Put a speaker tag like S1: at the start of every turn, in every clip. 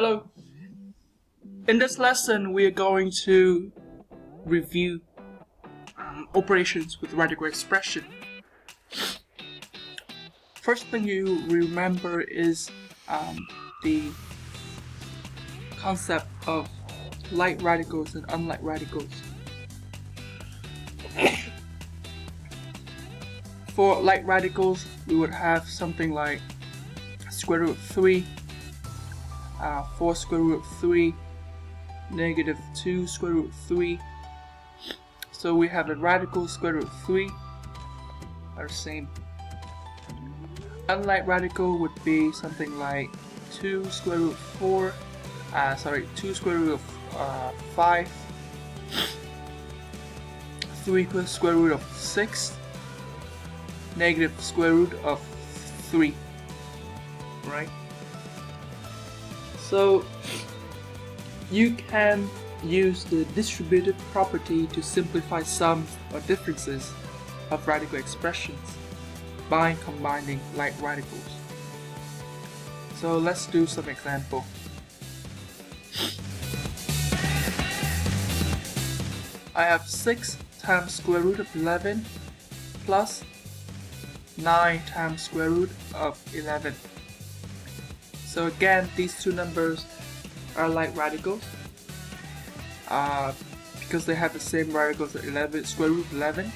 S1: Hello. In this lesson, we are going to review operations with radical expression. First thing you remember is the concept of like radicals and unlike radicals. For like radicals, we would have something like square root of 3, 4 square root of 3, negative 2 square root of 3. So we have the radical square root of 3 are the same. Unlike radical would be something like 2 square root of 4, 2 square root of 5, 3 square root of 6, negative square root of 3, right? So you can use the distributive property to simplify sums or differences of radical expressions by combining like radicals. So let's do some example. I have 6 times square root of 11 plus 9 times square root of 11. So again, these two numbers are like radicals because they have the same radicals as 11, square root of 11,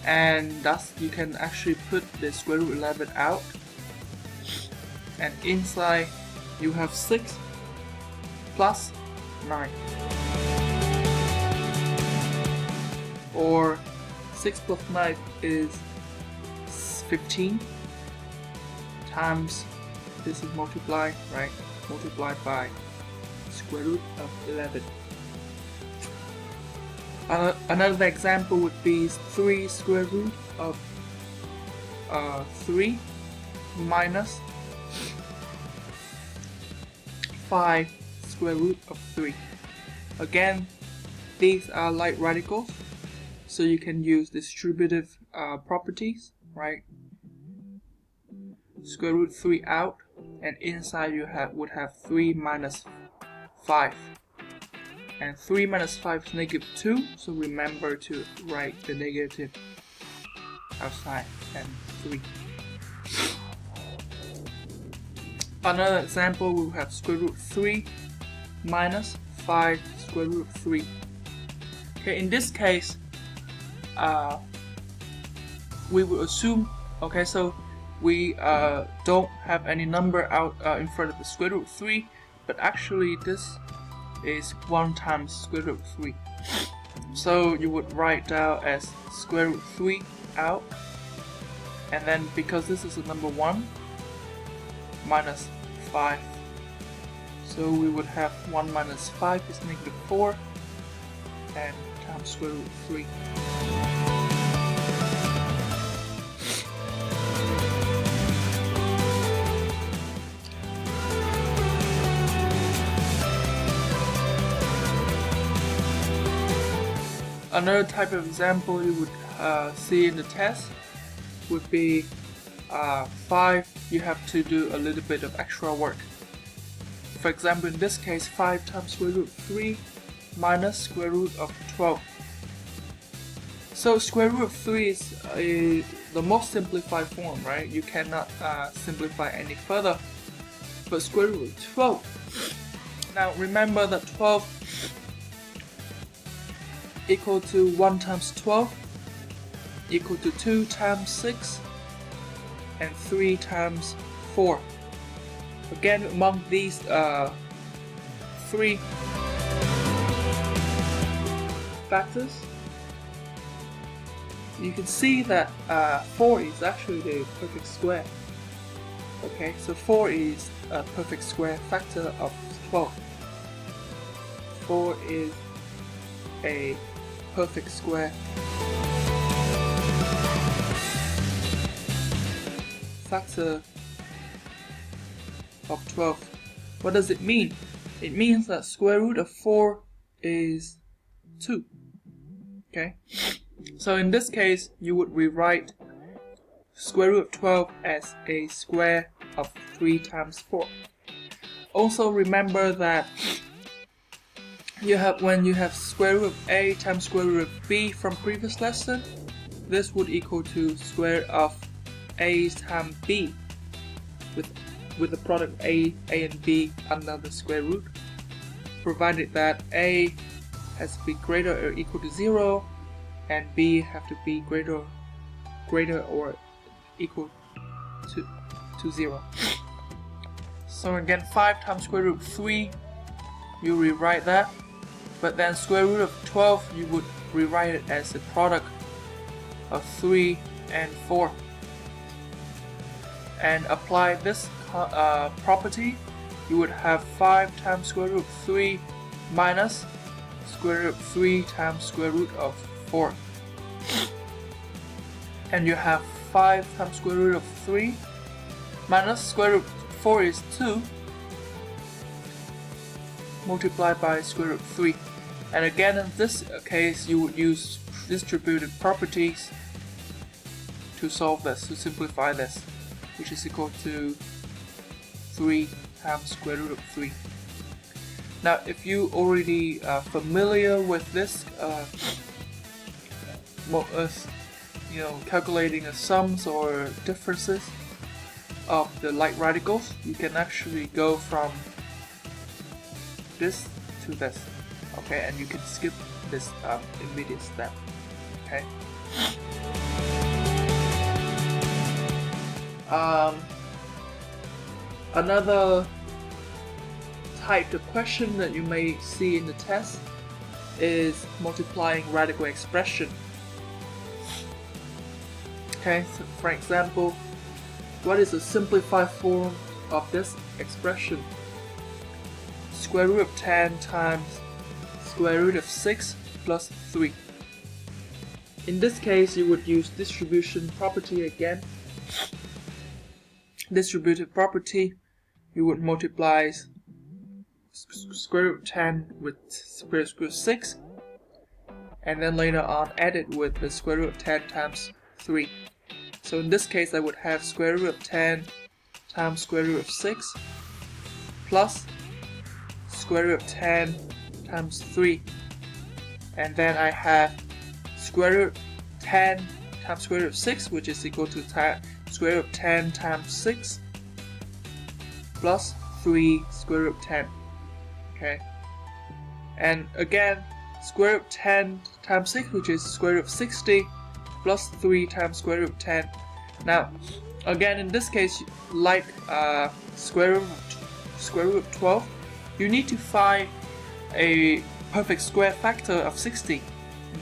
S1: and thus you can actually put the square root of 11 out, and inside you have 6 plus 9, or 6 plus 9 is 15 times, this is multiplied, right? Multiplied by square root of 11. Another example would be 3 square root of 3 minus 5 square root of 3. Again, these are like radicals, so you can use distributive properties, right? Square root 3 out, and inside you would have 3 minus 5, and 3 minus 5 is negative 2, so remember to write the negative outside and 3. Another example, we will have square root 3 minus 5 square root 3. Okay, in this case we will assume, okay, so we don't have any number out in front of the square root of 3, but actually this is 1 times square root of 3. So you would write down as square root 3 out, and then because this is a number 1, minus 5. So we would have 1 minus 5 is negative 4, and times square root of 3. Another type of example you would see in the test would be 5. You have to do a little bit of extra work. For example, in this case, 5 times square root of 3 minus square root of 12. So square root of 3 is the most simplified form, right? You cannot simplify any further. But square root of 12. Now remember that 12 equal to 1 times 12 equal to 2 times 6 and 3 times 4. Again, among these 3 factors, you can see that 4 is actually the perfect square. Okay, so 4 is a perfect square factor of 12. 4 is a perfect square factor of 12. What does it mean? It means that square root of 4 is 2. Okay, so in this case you would rewrite square root of 12 as a square of 3 times 4. Also remember that when you have square root of a times square root of b from previous lesson, this would equal to square root of a times b with the product a and b under the square root, provided that a has to be greater or equal to 0 and b have to be greater or equal to 0. So again, 5 times square root of 3, you rewrite that, but then square root of 12 you would rewrite it as a product of 3 and 4, and apply this property. You would have 5 times square root of 3 minus square root of 3 times square root of 4, and you have 5 times square root of 3 minus square root of 4 is 2 multiplied by square root of 3. And again, in this case, you would use distributive properties to solve this, to simplify this, which is equal to 3 times square root of 3. Now, if you already familiar with this, calculating the sums or differences of the like radicals, you can actually go from this to this, okay, and you can skip this immediate step, okay. Another type of question that you may see in the test is multiplying radical expression. Okay, so for example, what is a simplified form of this expression? Square root of 10 times square root of 6 plus 3. In this case, you would use distribution property again. Distributive property, you would multiply square root of 10 with square root of 6, and then later on add it with the square root of 10 times 3. So in this case, I would have square root of 10 times square root of 6 plus square root of 10 times 3, and then I have square root of 10 times square root of 6, which is equal to square root of 10 times 6 plus 3 square root of 10. Okay, and again, square root of 10 times 6, which is square root of 60 plus 3 times square root of 10. Now, again, in this case, like square root of 12, you need to find a perfect square factor of 60.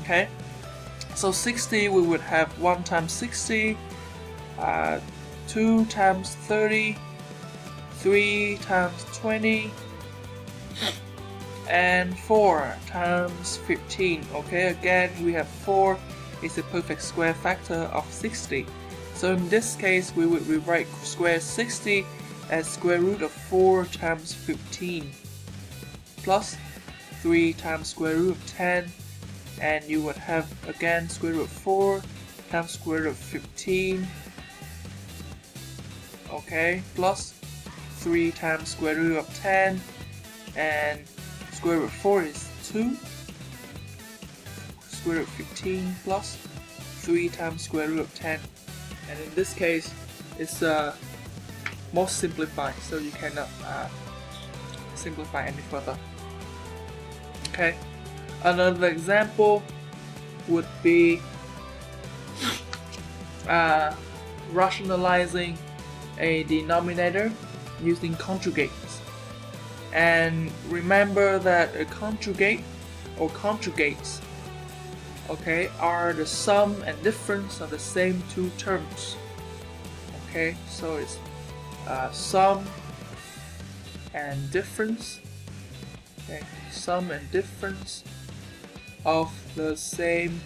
S1: Okay, so 60 we would have 1 times 60, 2 times 30, 3 times 20, and 4 times 15. Okay, again we have 4 is a perfect square factor of 60. So in this case, we would rewrite square 60 as square root of 4 times 15 plus 3 times square root of 10, and you would have again square root of 4 times square root of 15, okay, plus 3 times square root of 10, and square root of 4 is 2, square root of 15 plus 3 times square root of 10, and in this case it's most simplified, so you cannot simplify any further. Okay, another example would be rationalizing a denominator using conjugates. And remember that a conjugate or conjugates, okay, are the sum and difference of the same two terms. Okay, so it's sum and difference. Okay, sum and difference of the same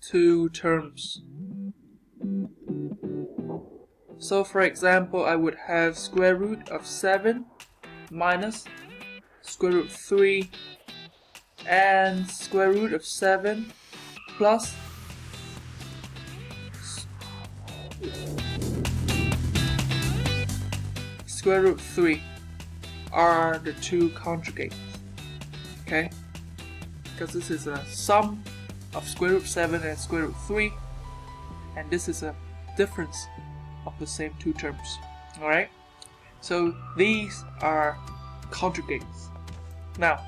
S1: two terms. So for example, I would have square root of 7 minus square root of 3 and square root of 7 plus square root 3 are the two conjugates, okay? Because this is a sum of square root 7 and square root 3, and this is a difference of the same two terms, alright? So these are conjugates. Now,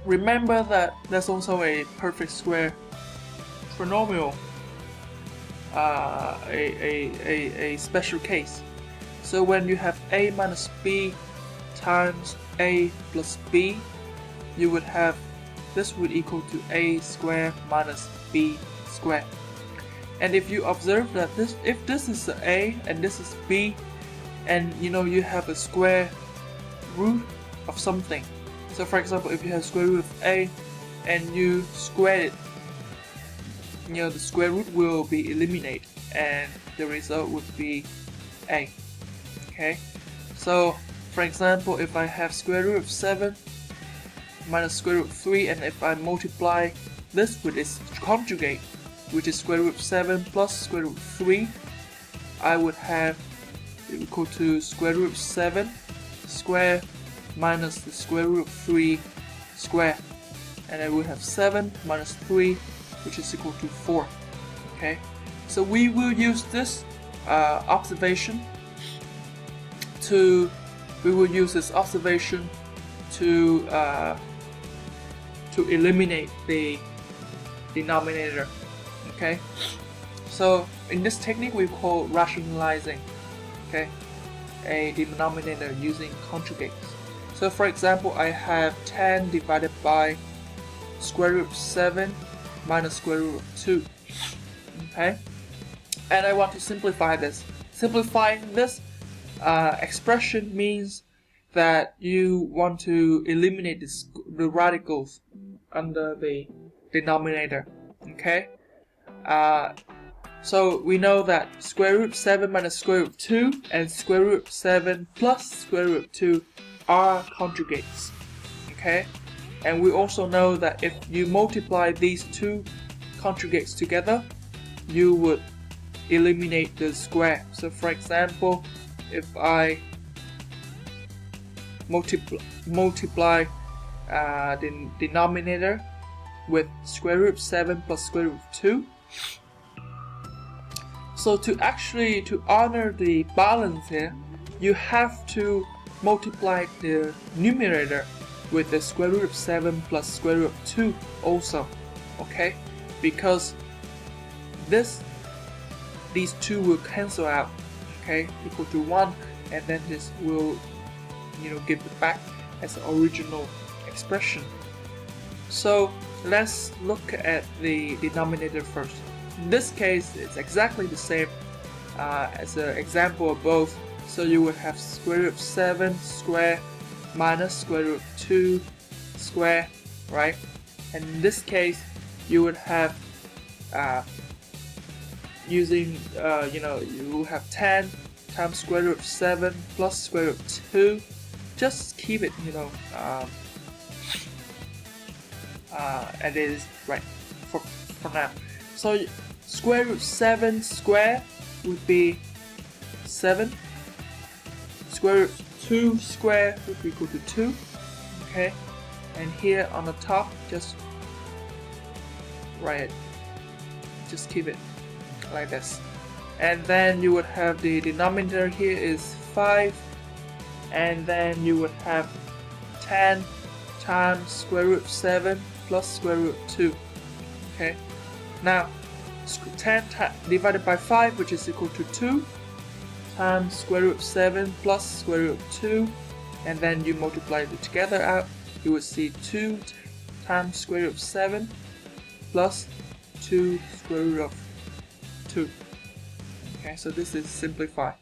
S1: remember that there's also a perfect square trinomial, a special case. So when you have a minus b times a plus b, you would have this would equal to a squared minus b squared. And if you observe that if this is a and this is b, and you have a square root of something. So for example, if you have square root of a and you square it, the square root will be eliminated and the result would be a. Okay, so for example, if I have square root of 7 minus square root of 3, and if I multiply this with its conjugate, which is square root of 7 plus square root of 3, I would have equal to square root of 7 square minus the square root of 3 square, and I would have 7 minus 3, which is equal to 4. Okay, so we will use this observation to eliminate the denominator. Okay, so in this technique we call rationalizing, okay, a denominator using conjugates. So for example, I have 10 divided by square root of 7 minus square root of 2. Okay, and I want to simplify this. Simplifying this expression means that you want to eliminate the radicals under the denominator. Okay, so we know that square root of 7 minus square root of 2 and square root of 7 plus square root of 2 are conjugates. Okay, and we also know that if you multiply these two conjugates together, you would eliminate the square. So for example, if I multiply the denominator with square root of 7 plus square root of 2, so to honor the balance here, you have to multiply the numerator with the square root of 7 plus square root of 2 also, okay, because these two will cancel out, okay, equal to 1, and then this will give it back as the original expression. So let's look at the denominator first. In this case, it's exactly the same as an example of both. So you would have square root of 7 square minus square root of 2 square, right? And in this case, you would have you will have 10 times square root of 7 plus square root of 2. Just keep it, and it is right for now. So square root 7 square would be 7. Square root 2 square would be equal to 2. Okay, and here on the top, just write it. Just keep it like this. And then you would have the denominator here is 5, and then you would have 10 times square root of 7 plus square root of 2. Okay, now 10 divided by 5, which is equal to 2, times square root of 7 plus square root of 2, and then you multiply it together out, you will see 2 times square root of 7 plus 2 square root of 2. Okay, so this is simplified.